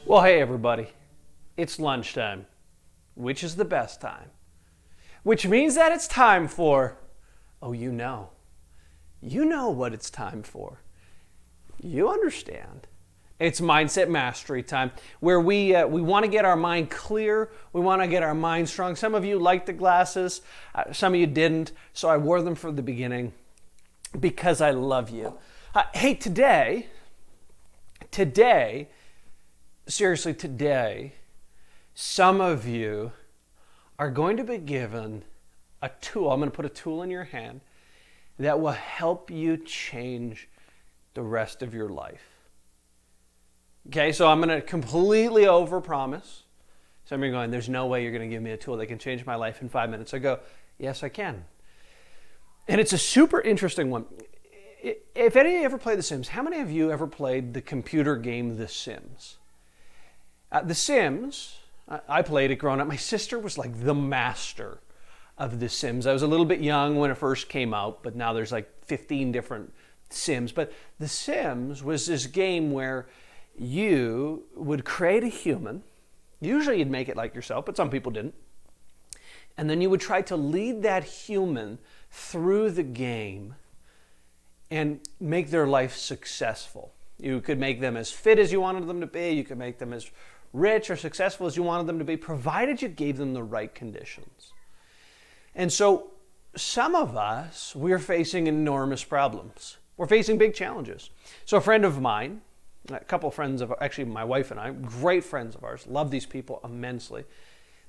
Well, hey everybody, it's lunchtime, which is the best time, which means that it's time for, you know what it's time for. You understand. It's Mindset Mastery time, where we want to get our mind clear, we want to get our mind strong. Some of you liked the glasses, some of you didn't, so I wore them from the beginning because I love you. Hey, today, seriously, today, some of you are going to be given a tool. I'm going to put a tool in your hand that will help you change the rest of your life. Okay, so I'm going to completely overpromise. Some of you are going, there's no way you're going to give me a tool that can change my life in 5 minutes. I go, yes, I can. And it's a super interesting one. If any of you ever played The Sims, how many of you ever played the computer game The Sims? The Sims, I played it growing up. My sister was like the master of The Sims. I was a little bit young when it first came out, but now there's like 15 different Sims. But The Sims was this game where you would create a human. Usually you'd make it like yourself, but some people didn't. And then you would try to lead that human through the game and make their life successful. You could make them as fit as you wanted them to be. You could make them as rich or successful as you wanted them to be, provided you gave them the right conditions. And so some of us, we're facing enormous problems. We're facing big challenges. So a friend of mine, a couple of friends of, actually my wife and I, great friends of ours, love these people immensely.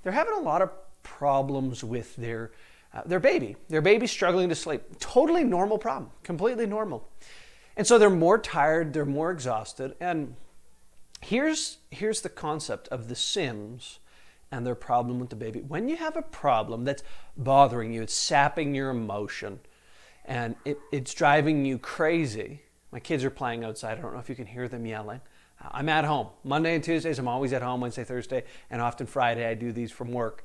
They're having a lot of problems with their baby. Their baby's struggling to sleep. Totally normal problem, completely normal. And so they're more tired, they're more exhausted. And here's the concept of The Sims and their problem with the baby. When you have a problem that's bothering you, it's sapping your emotion, and it's driving you crazy. My kids are playing outside. I don't know if you can hear them yelling. I'm at home. Monday and Tuesdays, I'm always at home. Wednesday, Thursday, and often Friday, I do these from work,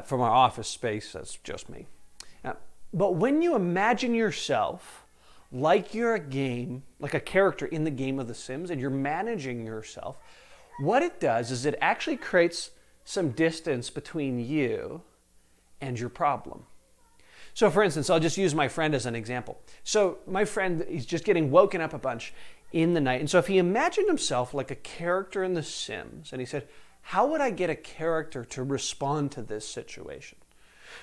from our office space. That's just me. But when you imagine yourself like you're a game, like a character in the game of The Sims, and you're managing yourself, what it does is it actually creates some distance between you and your problem. So for instance, I'll just use my friend as an example. So my friend, he's just getting woken up a bunch in the night. And so if he imagined himself like a character in The Sims, and he said, how would I get a character to respond to this situation?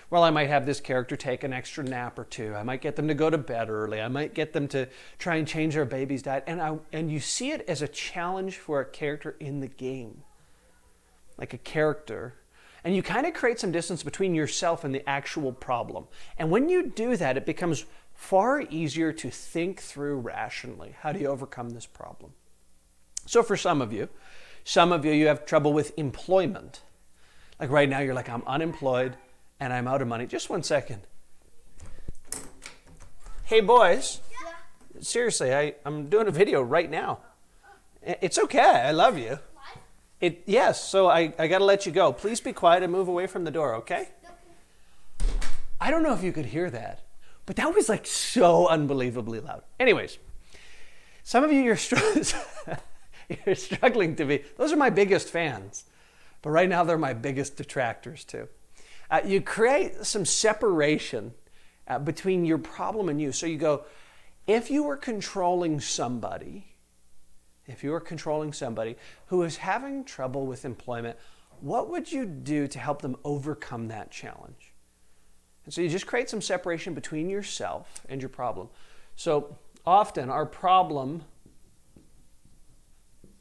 Well, I might have this character take an extra nap or two. I might get them to go to bed early. I might get them to try and change their baby's diet. And you see it as a challenge for a character in the game, like a character. And you kind of create some distance between yourself and the actual problem. And when you do that, it becomes far easier to think through rationally. How do you overcome this problem? So for some of you, you have trouble with employment. Like right now, you're like, I'm unemployed and I'm out of money. Just 1 second. Hey boys, seriously, I'm doing a video right now. It's okay, I love you. Yes, so I got to let you go. Please be quiet and move away from the door, okay? I don't know if you could hear that, but that was like so unbelievably loud. Anyways, some of you, you're struggling to be, those are my biggest fans, but right now they're my biggest detractors too. You create some separation between your problem and you. So you go, if you were controlling somebody who is having trouble with employment, what would you do to help them overcome that challenge? And so you just create some separation between yourself and your problem. So often our problem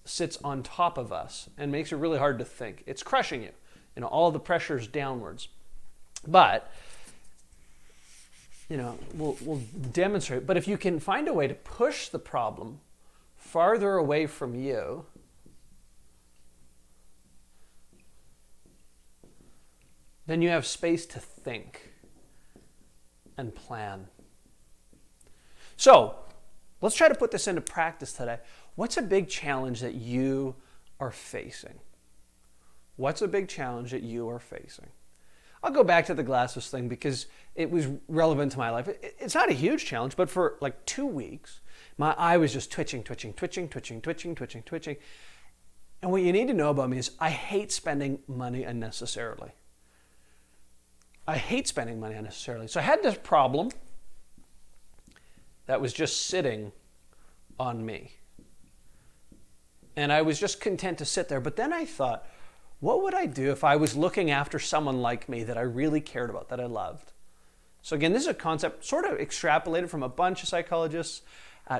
sits on top of us and makes it really hard to think. It's crushing you. All the pressure's downwards. But, we'll demonstrate. But if you can find a way to push the problem farther away from you, then you have space to think and plan. So, let's try to put this into practice today. What's a big challenge that you are facing? What's a big challenge that you are facing? I'll go back to the glasses thing because it was relevant to my life. It's not a huge challenge, but for like 2 weeks, My eye was just twitching, twitching, twitching, twitching, twitching, twitching, twitching. And what you need to know about me is I hate spending money unnecessarily. I hate spending money unnecessarily. So I had this problem that was just sitting on me. And I was just content to sit there. But then I thought, what would I do if I was looking after someone like me that I really cared about, that I loved? So again, this is a concept sort of extrapolated from a bunch of psychologists.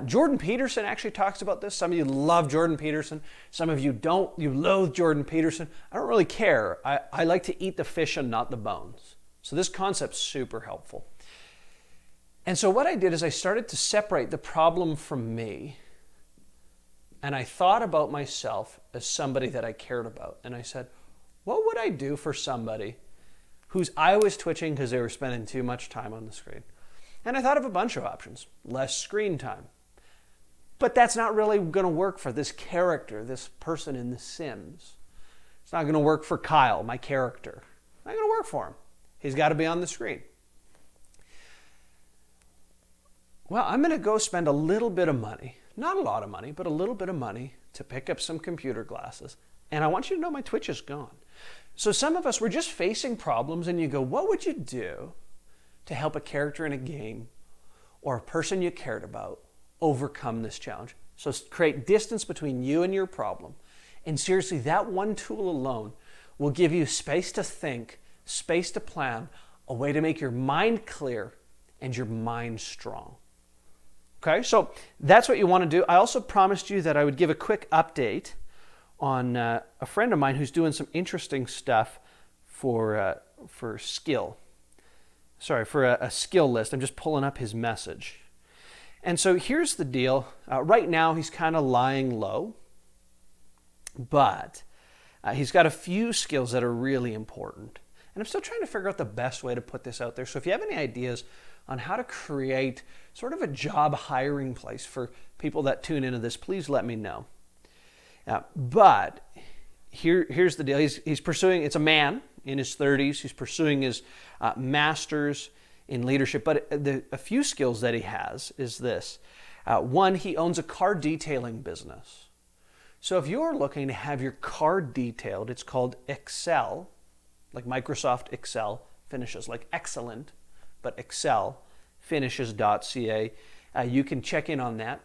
Jordan Peterson actually talks about this. Some of you love Jordan Peterson. Some of you don't. You loathe Jordan Peterson. I don't really care. I like to eat the fish and not the bones. So this concept's super helpful. And so what I did is I started to separate the problem from me. And I thought about myself as somebody that I cared about. And I said, what would I do for somebody whose eye was twitching because they were spending too much time on the screen? And I thought of a bunch of options. Less screen time. But that's not really going to work for this character, this person in The Sims. It's not going to work for Kyle, my character. It's not going to work for him. He's got to be on the screen. Well, I'm going to go spend a little bit of money, not a lot of money, but a little bit of money to pick up some computer glasses. And I want you to know my twitch is gone. So some of us, we're just facing problems and you go, what would you do to help a character in a game or a person you cared about overcome this challenge? So create distance between you and your problem. And seriously, that one tool alone will give you space to think, space to plan, a way to make your mind clear and your mind strong. Okay, so that's what you want to do. I also promised you that I would give a quick update on a friend of mine who's doing some interesting stuff for skill. Sorry, for a skill list. I'm just pulling up his message. And so here's the deal. Right now he's kind of lying low, but he's got a few skills that are really important. And I'm still trying to figure out the best way to put this out there. So if you have any ideas on how to create sort of a job hiring place for people that tune into this, please let me know. But here's the deal. He's pursuing, it's a man in his 30s. He's pursuing his master's in leadership. But a few skills that he has is this. One, he owns a car detailing business. So if you're looking to have your car detailed, it's called Excel, like Microsoft Excel finishes, like excellent, but Excel finishes.ca. You can check in on that.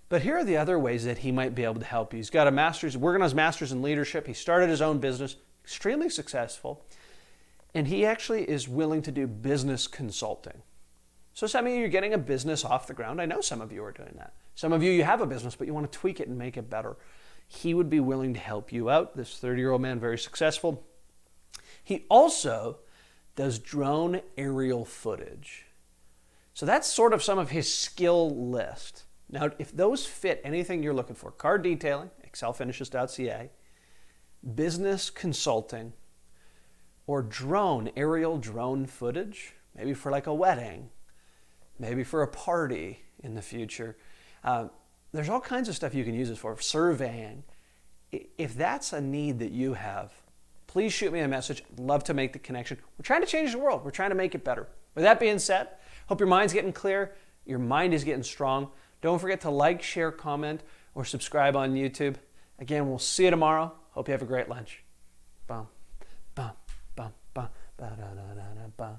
But here are the other ways that he might be able to help you. He's got a master's, working on his master's in leadership. He started his own business, extremely successful. And he actually is willing to do business consulting. So some of you are getting a business off the ground. I know some of you are doing that. Some of you have a business, but you want to tweak it and make it better. He would be willing to help you out. This 30-year-old man, very successful. He also does drone aerial footage. So that's sort of some of his skill list. Now, if those fit anything you're looking for, car detailing, excelfinishes.ca, business consulting, or aerial drone footage, maybe for like a wedding, maybe for a party in the future. There's all kinds of stuff you can use this for, surveying. If that's a need that you have, please shoot me a message. I'd love to make the connection. We're trying to change the world. We're trying to make it better. With that being said, hope your mind's getting clear, your mind is getting strong. Don't forget to like, share, comment, or subscribe on YouTube. Again, we'll see you tomorrow. Hope you have a great lunch. Bum, bum, bum, bum, ba da da da da bum,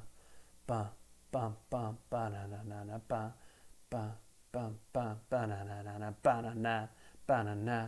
bum, bum, bum, ba na na na na bum, bum, bum, bum, ba na na na na ba na na ba na na.